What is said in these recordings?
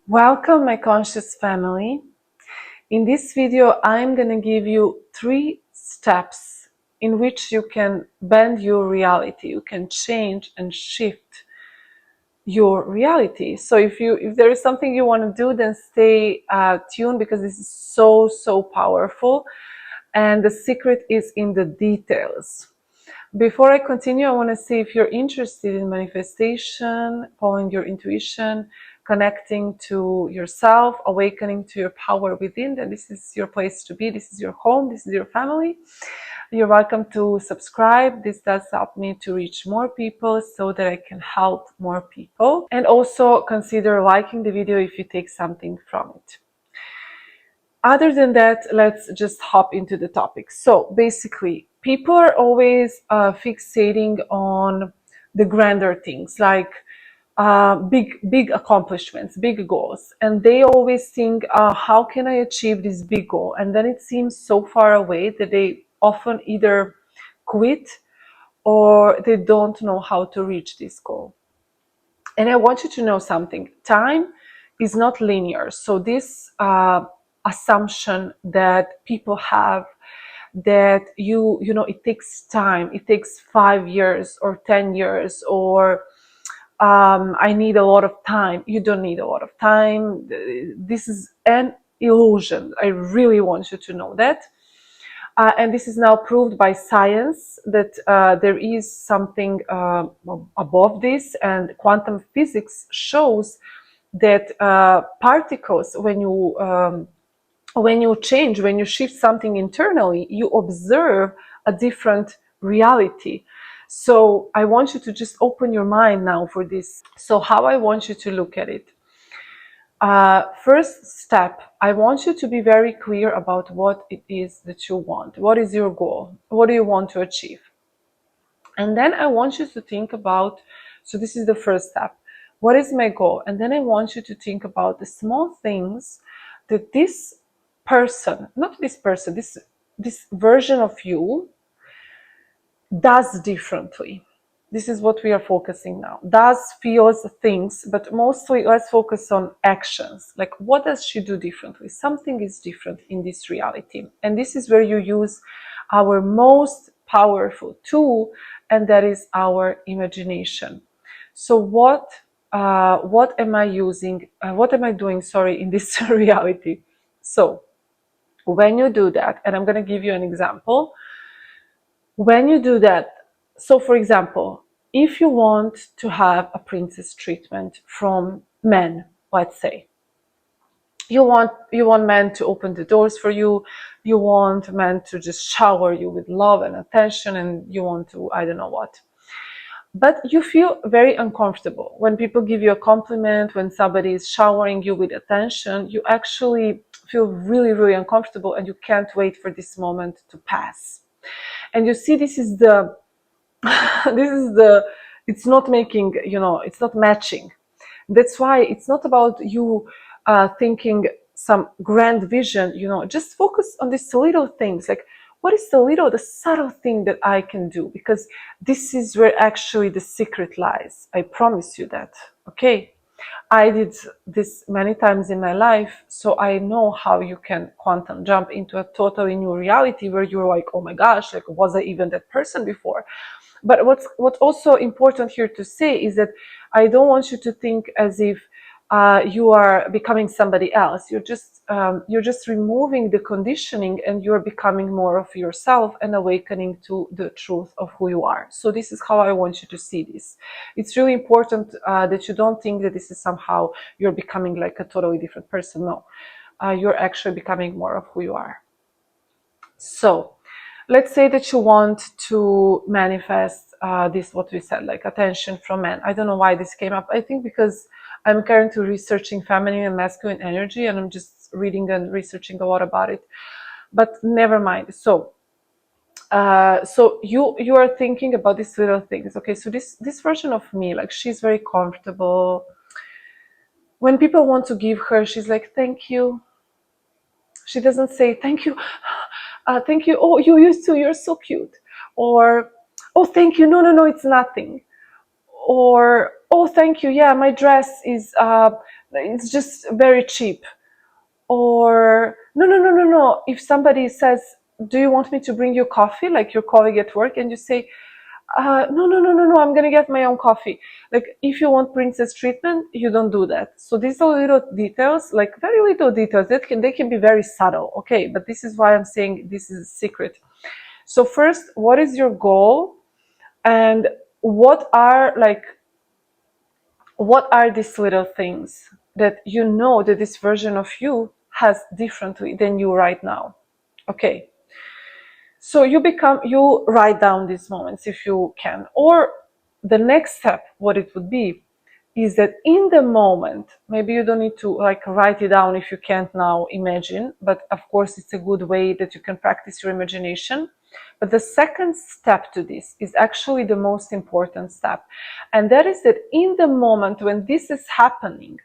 Welcome, my conscious family. In this video, I'm going to give you 3 steps in which you can bend your reality. You can change and shift your reality. So if there is something you want to do, then stay tuned, because this is so powerful, and the secret is in the details. Before I continue, I want to see if you're interested in manifestation, following your intuition, connecting to yourself, awakening to your power within, then this is your place to be. This is your home. This is your family. You're welcome to subscribe. This does help me to reach more people so that I can help more people. And also consider liking the video if you take something from it. Other than that, let's just hop into the topic. So basically, people are always fixating on the grander things, like big accomplishments, big goals, and they always think, how can I achieve this big goal? And then it seems so far away that they often either quit or they don't know how to reach this goal. And I want you to know something. Time is not linear. So this assumption that people have, that you know it takes time, it takes 5 years or 10 years, or I need a lot of time. You don't need a lot of time. This is an illusion. I really want you to know that. And this is now proved by science that there is something above this, and quantum physics shows that particles, when you change, when you shift something internally, you observe a different reality. So I want you to just open your mind now for this. So how I want you to look at it. First step, I want you to be very clear about what it is that you want. What is your goal? What do you want to achieve? And then I want you to think about, so this is the first step. What is my goal? And then I want you to think about the small things that this person, not this person, this version of you does differently. This is what we are focusing now. Does, feels, things, but mostly let's focus on actions. Like, what does she do differently? Something is different in this reality. And this is where you use our most powerful tool, and that is our imagination. So what am I using? What am I doing, in this reality? So when you do that, and I'm going to give you an example. When you do that, so for example, if you want to have a princess treatment from men, let's say, you want men to open the doors for you, you want men to just shower you with love and attention, and you want to, I don't know what. But you feel very uncomfortable when people give you a compliment, when somebody is showering you with attention. You actually feel really uncomfortable, and you can't wait for this moment to pass. And you see, this is the it's not making, it's not matching. That's why it's not about you thinking some grand vision, just focus on these little things. Like, what is the subtle thing that I can do? Because this is where actually the secret lies. I promise you that. Okay. I did this many times in my life, so I know how you can quantum jump into a totally new reality where you're like, oh my gosh, like, was I even that person before? But what's also important here to say is that I don't want you to think as if you are becoming somebody else. You're just removing the conditioning, and you're becoming more of yourself and awakening to the truth of who you are. So this is how I want you to see this. It's really important that you don't think that this is somehow you're becoming like a totally different person. No, you're actually becoming more of who you are. So let's say that you want to manifest this, what we said, like attention from men. I don't know why this came up. I think because I'm currently researching feminine and masculine energy, and I'm just reading and researching a lot about it. But never mind. So you are thinking about these little things. Okay, so this version of me, like, she's very comfortable. When people want to give her, she's like, thank you. She doesn't say thank you. Thank you. Oh, you used to. You're so cute. Or, oh, thank you. No, it's nothing. Or, oh, thank you, yeah, my dress is it's just very cheap. Or no, no, no, no, no. If somebody says, do you want me to bring you coffee, like your colleague at work, and you say, no, no, no, no, no, I'm gonna get my own coffee. Like, if you want princess treatment, you don't do that. So these are little details, like very little details that they can be very subtle, okay? But this is why I'm saying this is a secret. So first, what is your goal, and what are these little things that you know that this version of you has differently than you right now? Okay. So you write down these moments if you can. Or the next step, what it would be, is that in the moment, maybe you don't need to like write it down if you can't now imagine, but of course it's a good way that you can practice your imagination. But the second step to this is actually the most important step. And that is that in the moment when this is happening,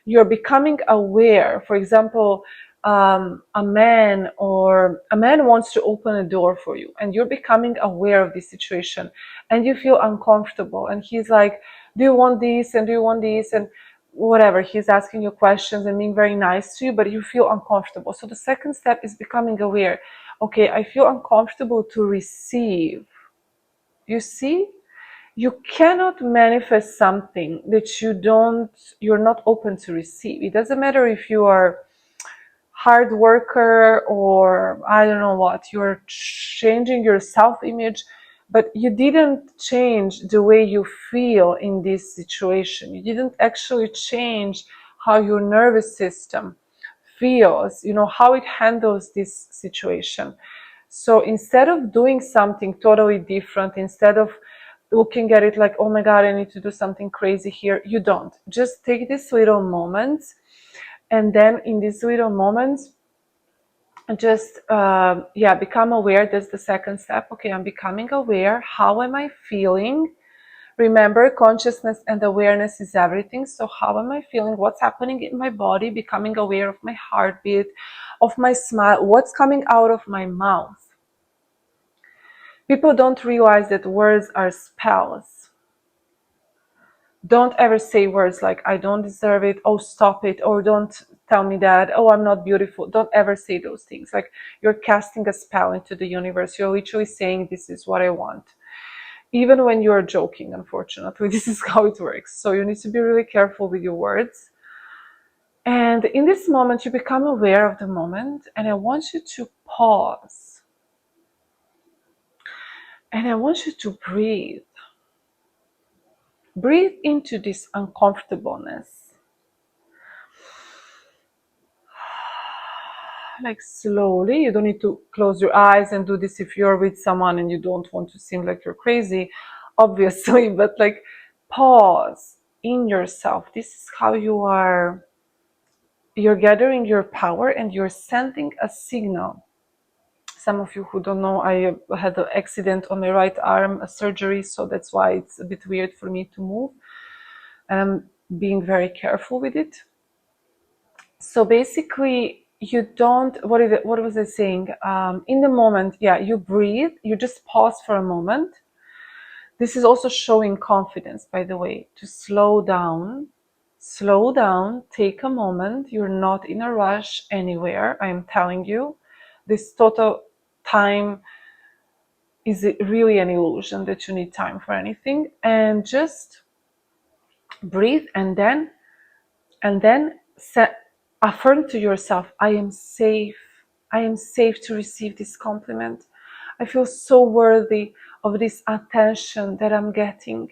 you're becoming aware. For example, a man wants to open a door for you, and you're becoming aware of this situation, and you feel uncomfortable, and he's like, do you want this, and do you want this, and whatever, he's asking you questions and being very nice to you, but you feel uncomfortable. So the second step is becoming aware. Okay, I feel uncomfortable to receive. You see, you cannot manifest something that you're not open to receive. It doesn't matter if you are hard worker or I don't know what, you're changing your self-image, but you didn't change the way you feel in this situation. You didn't actually change how your nervous system feels, how it handles this situation. So instead of doing something totally different, instead of looking at it like, oh my God, I need to do something crazy here, you don't. Just take these little moments, and then in these little moments, just become aware. That's the second step. Okay, I'm becoming aware. How am I feeling? Remember, consciousness and awareness is everything. So how am I feeling? What's happening in my body? Becoming aware of my heartbeat, of my smile, what's coming out of my mouth. People don't realize that words are spells. Don't ever say words like, I don't deserve it, oh, stop it, or don't tell me that, oh, I'm not beautiful. Don't ever say those things. Like, you're casting a spell into the universe. You're literally saying, this is what I want. Even when you're joking, unfortunately, this is how it works. So you need to be really careful with your words. And in this moment, you become aware of the moment, and I want you to pause. And I want you to breathe. Breathe into this uncomfortableness. Like slowly. You don't need to close your eyes and do this if you're with someone and you don't want to seem like you're crazy, obviously, but like pause in yourself. This is how you're gathering your power, and you're sending a signal. Some of you who don't know, I had an accident on my right arm, a surgery, so that's why it's a bit weird for me to move. And I'm being very careful with it. So basically, you don't, what was I saying? In the moment, you breathe, you just pause for a moment. This is also showing confidence, by the way, to slow down, take a moment. You're not in a rush anywhere. I am telling you, this total time is really an illusion that you need time for anything. And just breathe, and then affirm to yourself, I am safe. I am safe to receive this compliment. I feel so worthy of this attention that I'm getting.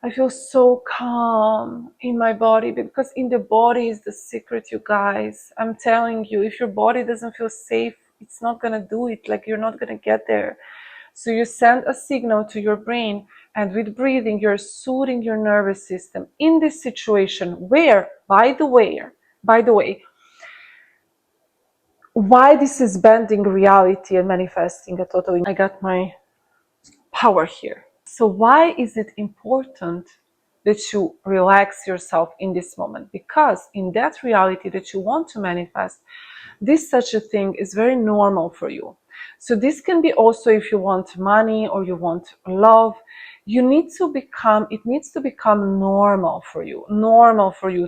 I feel so calm in my body, because in the body is the secret, you guys. I'm telling you, if your body doesn't feel safe, it's not gonna do it. Like, you're not gonna get there. So you send a signal to your brain, and with breathing, you're soothing your nervous system in this situation where, by the way, why this is bending reality and manifesting a total. I got my power here. So why is it important that you relax yourself in this moment? Because in that reality that you want to manifest, this such a thing is very normal for you. So this can be also if you want money or you want love. You need to become, it needs to become normal for you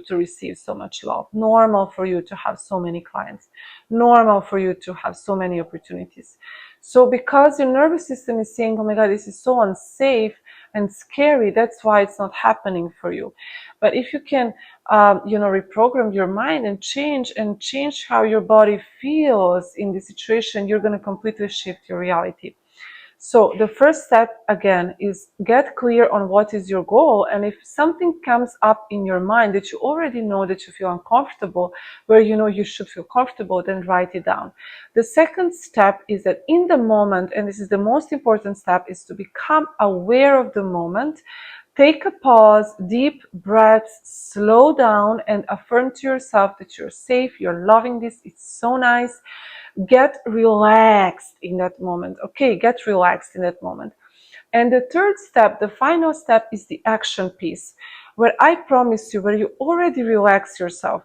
to receive so much love, normal for you to have so many clients, normal for you to have so many opportunities. So because your nervous system is saying, oh my God, this is so unsafe and scary, that's why it's not happening for you. But if you can, reprogram your mind and change how your body feels in the situation, you're going to completely shift your reality. So the first step, again, is get clear on what is your goal. And if something comes up in your mind that you already know that you feel uncomfortable, where you know you should feel comfortable, then write it down. The second step is that in the moment, and this is the most important step, is to become aware of the moment. Take a pause, deep breaths, slow down, and affirm to yourself that you're safe, you're loving this, it's so nice. Get relaxed in that moment. Okay, get relaxed in that moment. And the third step, the final step, is the action piece, where I promise you, where you already relax yourself,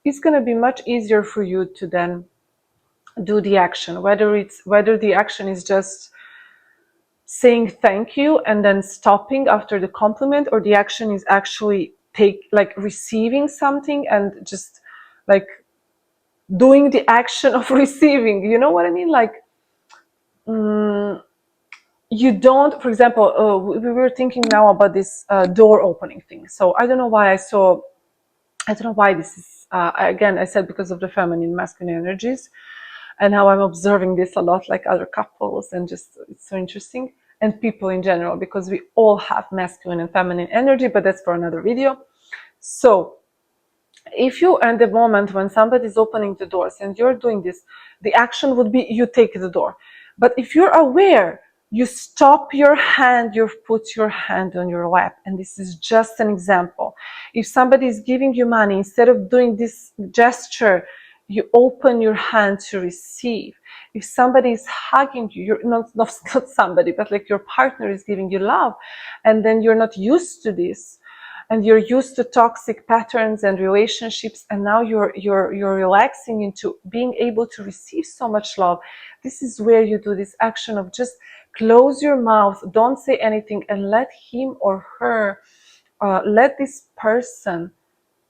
it's going to be much easier for you to then do the action, whether the action is just saying thank you and then stopping after the compliment, or the action is actually receiving something and just like doing the action of receiving. You know what I mean? Like, you don't, for example, we were thinking now about this door opening thing. So I don't know why this is, again, I said because of the feminine, masculine energies, and how I'm observing this a lot, like other couples, and just, it's so interesting, and people in general, because we all have masculine and feminine energy, but that's for another video. So if you, at the moment when somebody's opening the doors and you're doing this, the action would be you take the door. But if you're aware, you stop your hand, you put your hand on your lap. And this is just an example. If somebody is giving you money, instead of doing this gesture, you open your hand to receive. If somebody is hugging you, you're not somebody, but like your partner is giving you love, and then you're not used to this, and you're used to toxic patterns and relationships, and now you're relaxing into being able to receive so much love. This is where you do this action of just close your mouth, don't say anything, and let him or her, let this person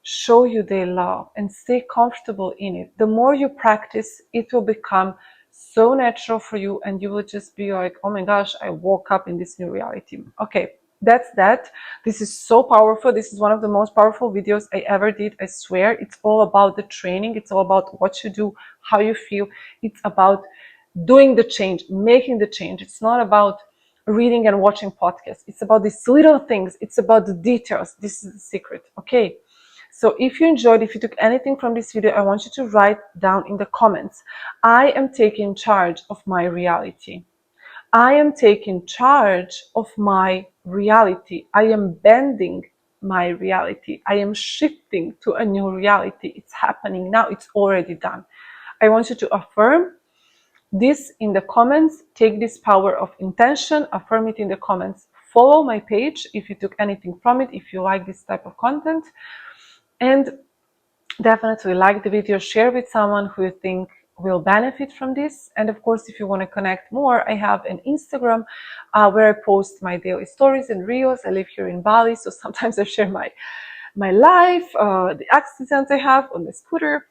show you their love, and stay comfortable in it. The more you practice, it will become so natural for you, and you will just be like, oh my gosh, I woke up in this new reality. Okay, that's that. This is so powerful. This is one of the most powerful videos I ever did. I swear. It's all about the training. It's all about what you do, how you feel. It's about doing the change, making the change. It's not about reading and watching podcasts. It's about these little things. It's about the details. This is the secret. Okay. So if you enjoyed, if you took anything from this video, I want you to write down in the comments, I am taking charge of my reality. I am taking charge of my reality. I am bending my reality. I am shifting to a new reality. It's happening now. It's already done. I want you to affirm this in the comments. Take this power of intention, affirm it in the comments. Follow my page if you took anything from it, if you like this type of content. And definitely like the video, share with someone who you think will benefit from this. And of course, if you want to connect more, I have an Instagram where I post my daily stories and reels. I live here in Bali, so sometimes I share my life, the accidents I have on the scooter.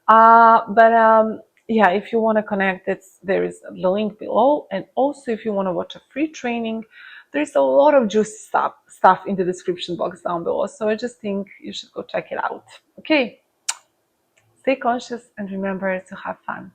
Yeah, if you want to connect, there is the link below. And also, if you want to watch a free training, there's a lot of juicy stuff in the description box down below. So I just think you should go check it out. Okay, stay conscious and remember to have fun.